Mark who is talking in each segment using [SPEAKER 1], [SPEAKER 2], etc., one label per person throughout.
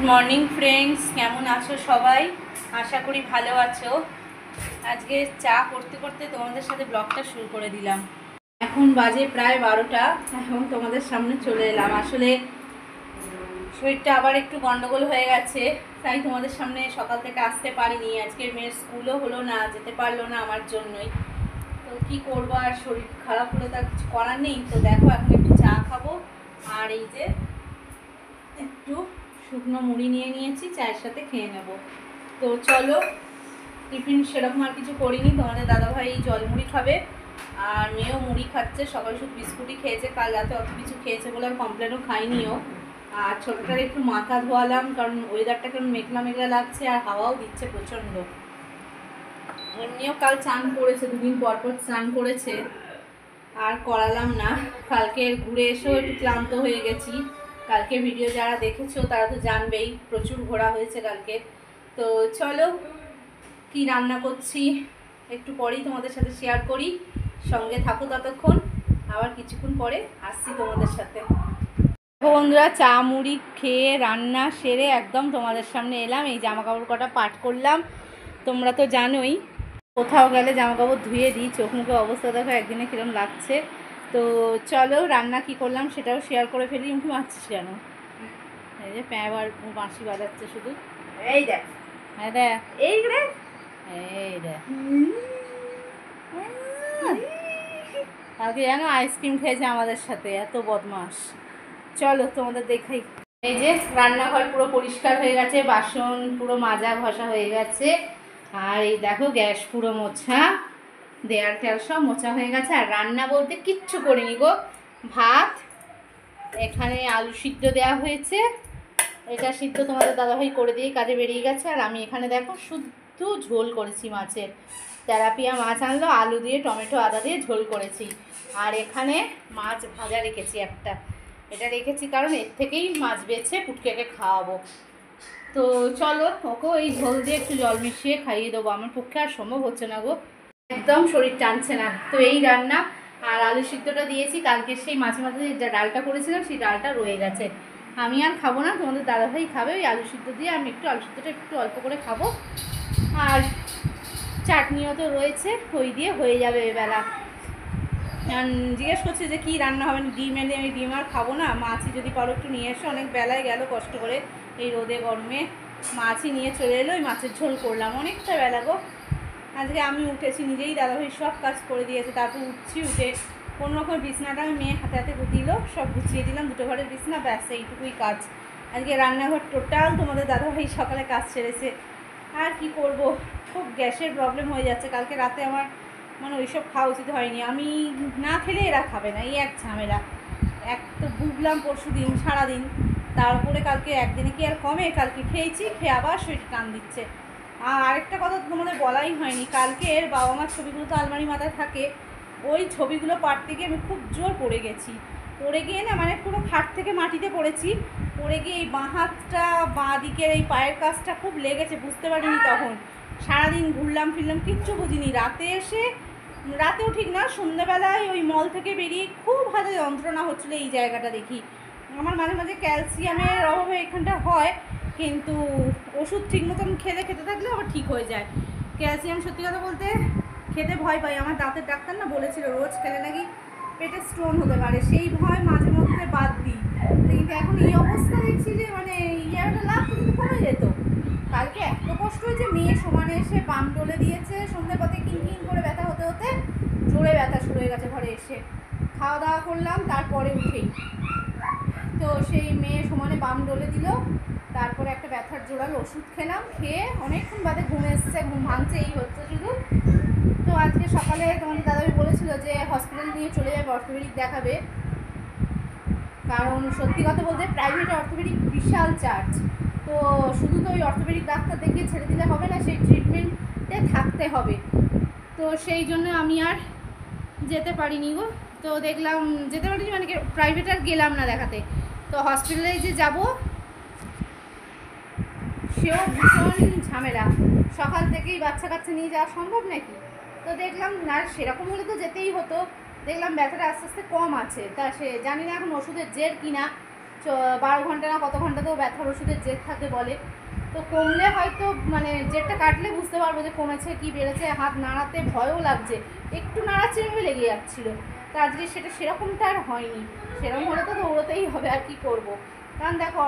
[SPEAKER 1] Morning friends, কেমন আছো সবাই? আশা করি ভালো আছো। আজকে চা করতে করতে তোমাদের সাথে ব্লগটা শুরু করে দিলাম। এখন বাজে প্রায় 12টা। এখন তোমাদের সামনে চলে এলাম। আসলে শরীরটা আবার একটু গন্ডগোল হয়ে গেছে, তাই তোমাদের সামনে সকাল থেকে আসতে পারিনি। আজকে মেয়ের স্কুলও হলো না, যেতে পারলো না আমার জন্যই। তো কি করবো, আর শরীর খারাপ হলে তার কিছু করার নেই। তো দেখো, এখন একটু চা খাবো, আর এই যে একটু শুকনো মুড়ি নিয়ে নিয়েছি, চায়ের সাথে খেয়ে নেব। তো চলো, টিফিন সেরকম আর কিছু করিনি। তোমাদের দাদাভাই জলমুড়ি খাবে, আর মেয়েও মুড়ি খাচ্ছে। সকালে শুধু বিস্কুটই খেয়েছে, কাল রাতে অত কিছু খেয়েছে বলে আর কমপ্লেনও খাইনিও। আর ছোটোটার একটু মাথা ধোয়ালাম, কারণ ওয়েদারটা কেমন মেঘলা মেঘলা লাগছে, আর হাওয়াও দিচ্ছে প্রচণ্ড। এমনিও কাল স্নান করেছে, দুদিন পর পর স্নান করেছে, আর করালাম না। কালকে ঘুরে এসেও একটু ক্লান্ত হয়ে গেছি। কালকে ভিডিও যারা দেখেছো তারা তো জানবেই, প্রচুর ঘোরা হয়েছে কালকে। তো চলো, কি রান্না করছি একটু পরেই তোমাদের সাথে শেয়ার করি। সঙ্গে থাকো ততক্ষণ, আবার কিছুক্ষণ পরে আসছি তোমাদের সাথে। বন্ধুরা, চা মুড়ি খেয়ে রান্না সেরে একদম তোমাদের সামনে এলাম। এই জামা কাপড় কটা পাট করলাম। তোমরা তো জানোই, কোথাও গেলে জামা কাপড় ধুয়ে দিই। চোখ মুখে অবস্থা দেখো একদিনে কিরম লাগছে। তো চলো, রান্না কি করলাম সেটাও শেয়ার করে ফেলি। উঠে মারছিস কেন? এই যে প্যাঁবার বাঁশি বাজাচ্ছে শুধু। এই দেখ, হ্যাঁ দেখ, এই রে, এই দেখ। কালকে জানো আইসক্রিম খেয়েছে আমাদের সাথে, এত বদমাস। চলো তোমাদের দেখাই। এই যে রান্নাঘর পুরো পরিষ্কার হয়ে গেছে, বাসন পুরো মাজা ঘষা হয়ে গেছে, আর এই দেখো গ্যাস পুরো মোছা, দেয়াল টেয়াল সব মোছা হয়ে গেছে। আর রান্না বলতে কিচ্ছু করিনি গো। ভাত, এখানে আলু সিদ্ধ দেওয়া হয়েছে, এটা সিদ্ধ তোমাদের দাদাভাই করে দিয়ে কাজে বেরিয়ে গেছে। আর আমি এখানে দেখো শুদ্ধ ঝোল করেছি মাছের। তেলাপিয়া মাছ আনলো, আলু দিয়ে টমেটো আদা দিয়ে ঝোল করেছি। আর এখানে মাছ ভাজা রেখেছি একটা, এটা রেখেছি কারণ এর থেকেই মাছ বেছে পুটকেকে খাওয়াবো। তো চলো, ওকেও এই ঝোল দিয়ে একটু জল মিশিয়ে খাইয়ে দেবো। আমার পক্ষে আর সম্ভব হচ্ছে না গো, একদম শরীর টানছে না। তো এই রান্না, আর আলু সিদ্ধটা দিয়েছি। কালকে সেই মাঝে মাঝে যে ডালটা করেছিলাম সেই ডালটা রয়ে গেছে। আমি আর খাবো না, তোমাদের দাদাভাই খাবে ওই আলু সিদ্ধ দিয়ে। আমি একটু আলু সিদ্ধটা একটু অল্প করে খাবো, আর চাটনিও তো রয়েছে, ওই দিয়ে হয়ে যাবে এবেলা। জিজ্ঞেস করছে যে কি রান্না হবে, ডিম এনে। আমি ডিম আর খাবো না, মাছই যদি পারো একটু নিয়ে এসো। অনেক বেলায় গেল কষ্ট করে এই রোদে গরমে, মাছই নিয়ে চলে এলো। ওই মাছের ঝোল করলাম, অনেকটা বেলা গো। আজকে আমি উঠেছি নিজেই, দাদাভাই সব কাজ করে দিয়েছে। তারপর উঠছি, উঠে কোনো রকম বিছনাটা আমি মেয়ে হাতে হাতে দিল, সব গুছিয়ে দিলাম, দুটো ঘরের বিছনা, ব্যাস এইটুকুই কাজ। আজকে রান্নাঘর টোটাল তোমাদের দাদাভাই সকালে কাজ সেরেছে। আর কি করব, খুব গ্যাসের প্রবলেম হয়ে যাচ্ছে। কালকে রাতে আমার মানে ওইসব খাওয়া উচিত হয়নি। আমি না খেলে এরা খাবে না, এই এক ঝামেলা। এক তো ভুগলাম পরশু দিন সারাদিন, তারপরে কালকে একদিনে কি আর কমে? কালকে খেয়েছি, খেয়ে আবার শরীর টান দিচ্ছে। আর আরেকটা কথা তোমাদের বলাই হয়নি, কালকের বাবা মার ছবিগুলো তো আলমারি মাথায় থাকে, ওই ছবিগুলো পাড়তে গিয়ে আমি খুব জোর পড়ে গেছি। পড়ে গিয়ে না, মানে পুরো খাট থেকে মাটিতে পড়েছি। পড়ে গিয়ে এই বাঁ হাতটা, বাঁ দিকের এই পায়ের কাছটা খুব লেগেছে, বুঝতে পারিনি তখন। সারাদিন ঘুরলাম ফিরলাম, কিচ্ছু বুঝিনি। রাতে এসে, রাতেও ঠিক না, সন্ধ্যেবেলায় ওই মল থেকে বেরিয়ে খুব হাতে যন্ত্রণা হচ্ছিলো এই জায়গাটা দেখি। আমার মাঝে মাঝে ক্যালসিয়ামের অভাবে এখানটা হয়, কিন্তু ওষুধ ঠিক মতন খেতে থাকলে আবার ঠিক হয়ে যায়। ক্যালসিয়াম সত্যি কথা বলতে খেতে ভয় পাই। আমার দাঁতের ডাক্তার না বলেছিল রোজ খেলে নাকি পেটে স্টোন হতে পারে, সেই ভয় মাঝে মধ্যে বাদ দিই। কিন্তু এখন এই অবস্থা দেখছি যে মানে ইয়াটা লাগতো কিন্তু কমে যেত। কালকে এত কষ্ট হয়েছে, মেয়ে সমানে এসে বাম ডলে দিয়েছে, সন্ধ্যে পথে কিন করে ব্যথা হতে হতে জোরে ব্যথা শুরু হয়ে গেছে ঘরে এসে। খাওয়া দাওয়া করলাম তারপরে উঠেই, তো সেই মেয়ে সমানে বাম ডলে দিল, তারপরে একটা ব্যথার জোরালো ওষুধ খেলাম, খেয়ে অনেকক্ষণ বাদে ঘুম এসছে, ঘুম ভাঙছে, এই হচ্ছে শুধু। তো আজকে সকালে তোমাদের দাদাভাই বলেছিল যে হসপিটাল নিয়ে চলে যাবে, অর্থোপেডিক দেখাবে। কারণ সত্যি কথা বলতে প্রাইভেট অর্থোপেডিক বিশাল চার্জ। তো শুধু তো ওই অর্থোপেডিক ডাক্তার দেখিয়ে ছেড়ে দিলে হবে না, সেই ট্রিটমেন্টে থাকতে হবে। তো সেই জন্য আমি আর যেতে পারিনি গো। তো দেখলাম যেতে পারিনি মানে প্রাইভেট আর গেলাম না দেখাতে। তো হসপিটালে যে যাব সেও ভীষণ ঝামেলা, সকাল থেকেই বাচ্চা কাচ্চা নিয়ে যাওয়া সম্ভব নাকি? তো দেখলাম না, সেরকম হলে তো যেতেই হতো। দেখলাম ব্যথাটা আস্তে আস্তে কম আছে, তা সে জানি না এখন ওষুধের জের কিনা, 12 ঘন্টা না কত ঘন্টা তো ব্যথার ওষুধের জেদ থাকে বলে। তো কমলে হয়তো মানে জেদটা কাটলে বুঝতে পারবো যে কমেছে কি বেড়েছে। হাত নাড়াতে ভয়ও লাগছে, একটু নাড়াচ্ছিভাবে লেগে যাচ্ছিলো। তো আজকে সেটা সেরকমটা আর হয়নি। সেরকম হলে তো দৌড়োতেই হবে, আর কি করব। কারণ দেখো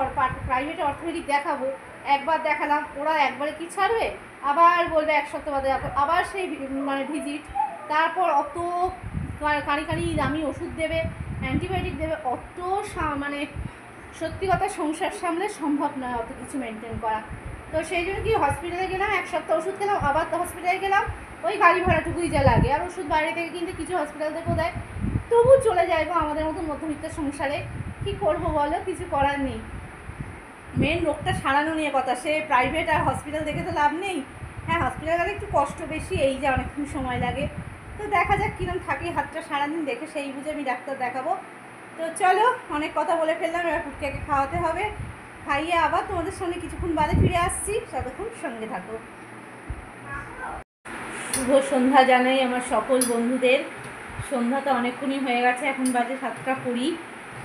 [SPEAKER 1] প্রাইভেটে অর্থোপেডিক দেখাবো, একবার দেখালাম, ওরা একবারে কি ছাড়বে, আবার বলবে 1 সপ্তাহ বাদে আবার সেই মানে ভিজিট, তারপর অত কারি কারি দামি ওষুধ দেবে, অ্যান্টিবায়োটিক দেবে, অত মানে সত্যি কথা সংসার সামলে সম্ভব নয় অত কিছু মেনটেন করা। তো সেই জন্য কি হসপিটালে গেলাম, 1 সপ্তাহ ওষুধ খেলাম, আবার তো হসপিটালে গেলাম, ওই গাড়ি ভাড়াটুকুই যা লাগে। আর ওষুধ বাইরে থেকে কিনতে কিছু হসপিটাল থেকেও দেয়, তবু চলে যায় গো আমাদের মতো মধ্যবিত্ত সংসারে। কি করব বলো, কিছু করার নেই। মেন রোগটা সারানো নিয়ে কথা, সে প্রাইভেট আর হসপিটাল দেখে তো লাভ নেই। হ্যাঁ, হসপিটাল গেলে একটু কষ্ট বেশি, এই যে অনেকক্ষণ সময় লাগে। তো দেখা যাক কিরম থাকি, হাতটা সারাদিন দেখে সেই বুঝে আমি ডাক্তার দেখাবো। তো চলো, অনেক কথা বলে ফেললাম, এবার পুটকাকে খাওয়াতে হবে। খাইয়ে আবার তোমাদের সঙ্গে কিছুক্ষণ বাদে ফিরে আসছি, ততক্ষণ সঙ্গে থাকো। শুভ সন্ধ্যা জানাই আমার সকল বন্ধুদের। সন্ধ্যা তো অনেকক্ষণই হয়ে গেছে, এখন বাজে 7টা 20।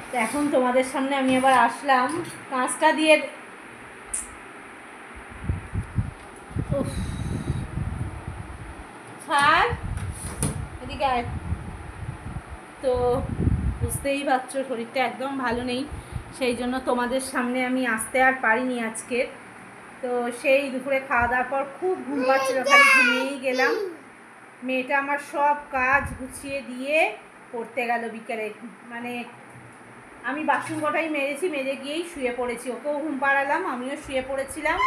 [SPEAKER 1] তো এখন তোমাদের সামনে আমি আবার আসলাম কাঁচটা দিয়ে। এদিকে আয়। তো বুঝতেই পারছো শরীরটা একদম ভালো নেই, সেই জন্য তোমাদের সামনে আমি আসতে আর পারিনি আজকে। তো সেই দুপুরে খাওয়া দাওয়ার পর খুব ঘুম পাচ্ছিল, খালি ঘুমিয়েই গেলাম। মেয়েটা আমার সব কাজ গুছিয়ে দিয়ে পড়তে গেল বিকেলে। মানে আমি বাসন কটাই মেজেছি, মেজে গিয়েই শুয়ে পড়েছি, ওকেও ঘুম পাড়ালাম, আমিও শুয়ে পড়েছিলাম।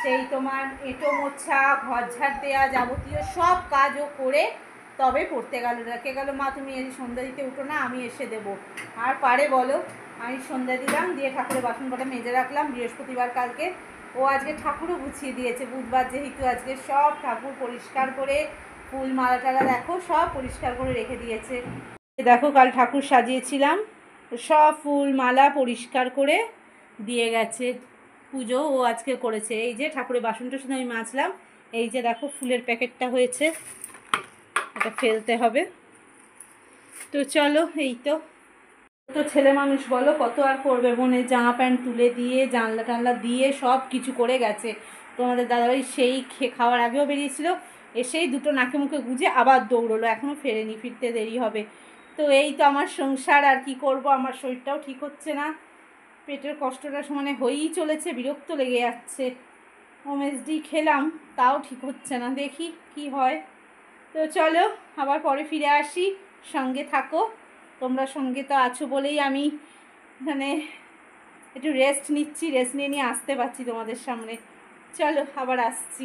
[SPEAKER 1] সেই তোমার এঁটো মোছা, ঘর ঝাড় দেওয়া, যাবতীয় সব কাজও করে তবে পড়তে গেল। রেখে গেল, মা তুমি এসে সন্ধ্যা দিতে উঠো না, আমি এসে দেবো। আর পারে বলো, আমি সন্ধ্যা দিলাম, দিয়ে ঠাকুরের বাসন কটা মেজে রাখলাম। বৃহস্পতিবার কালকে, ও আজকে ঠাকুরও গুছিয়ে দিয়েছে, বুধবার যেহেতু আজকে সব ঠাকুর পরিষ্কার করে ফুল মালা টালা দেখো সব পরিষ্কার করে রেখে দিয়েছে। দেখো কাল ঠাকুর সাজিয়েছিলাম, সব ফুল মালা পরিষ্কার করে দিয়ে গেছে। পুজো ও আজকে করেছে। এই যে ঠাকুরের বাসনটা শুধু আমি মাজলাম। এই যে দেখো ফুলের প্যাকেটটা হয়েছে, এটা ফেলতে হবে। তো চলো, এই তো ছেলে মানুষ বলো, কত আর করবে। বোনের জামা প্যান্ট তুলে দিয়ে, জানলা টানলা দিয়ে সব কিছু করে গেছে। তোমাদের দাদাভাই সেই খাওয়ার আগেও বেরিয়েছিল, এসেই দুটো নাকে মুখে গুঁজে আবার দৌড়লো, এখনও ফেরেনি, ফিরতে দেরি হবে। তো এই তো আমার সংসার, আর কি করব। আমার শরীরটাও ঠিক হচ্ছে না, পেটের কষ্টটা সমানে হয়েই চলেছে, বিরক্ত লেগে যাচ্ছে। ওমএসডি খেলাম, তাও ঠিক হচ্ছে না, দেখি কি হয়। তো চলো আবার পরে ফিরে আসি, সঙ্গে থাকো। তোমরা সঙ্গে তো আছো বলেই আমি মানে একটু রেস্ট নিচ্ছি, রেস্ট নিয়ে আসতে পারছি তোমাদের সামনে। চলো আবার আসছি।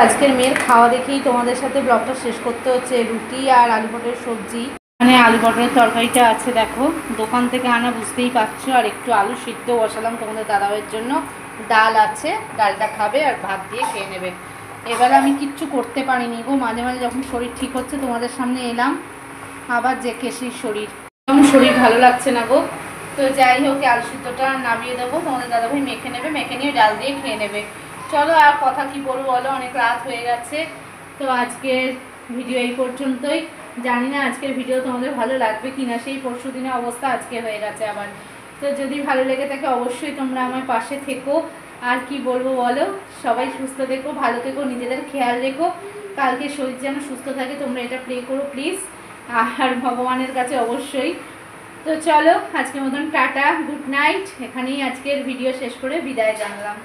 [SPEAKER 1] আজকের মেয়ের খাওয়া দেখেই তোমাদের সাথে ব্লগটা শেষ করতে হচ্ছে। রুটি আর আলু পটলের সবজি, মানে আলু পটলের তরকারিটা আছে দেখো, দোকান থেকে আনা, বুঝতেই পারছো। আর একটু আলু সিদ্ধ বসালাম তোমাদের দাদাভাইয়ের জন্য, ডাল আছে, ডালটা খাবে আর ভাত দিয়ে খেয়ে নেবে। এবার আমি কিচ্ছু করতে পারিনি গো, মাঝে মাঝে যখন শরীর ঠিক হচ্ছে তোমাদের সামনে এলাম, আবার যে কেসির শরীর, তখন শরীর ভালো লাগছে না গো। তো যাই হোক, আলু সিদ্ধটা নামিয়ে দেবো, তোমাদের দাদাভাই মেখে নেবে, মেখে নিয়ে ডাল দিয়ে খেয়ে নেবে। চলো আর কথা কি বলবো বলো, অনেক রাত হয়ে গেছে। তো আজকের ভিডিও এই পর্যন্তই। জানি না আজকের ভিডিও তোমাদের ভালো লাগবে কি না, সেই পরশু দিনের অবস্থা আজকে হয়ে গেছে আবার। তো যদি ভালো লেগে থাকে অবশ্যই তোমরা আমার পাশে থেকো। আর কি বলবো বলো, সবাই সুস্থ থেকো, ভালো থেকো, নিজেদের খেয়াল রেখো। কালকে শরীর যেন সুস্থ থাকে, তোমরা এটা প্রে করো প্লিজ, আর ভগবানের কাছে অবশ্যই। তো চলো আজকের মতন টাটা, গুড নাইট। এখানেই আজকের ভিডিও শেষ করে বিদায় জানালাম।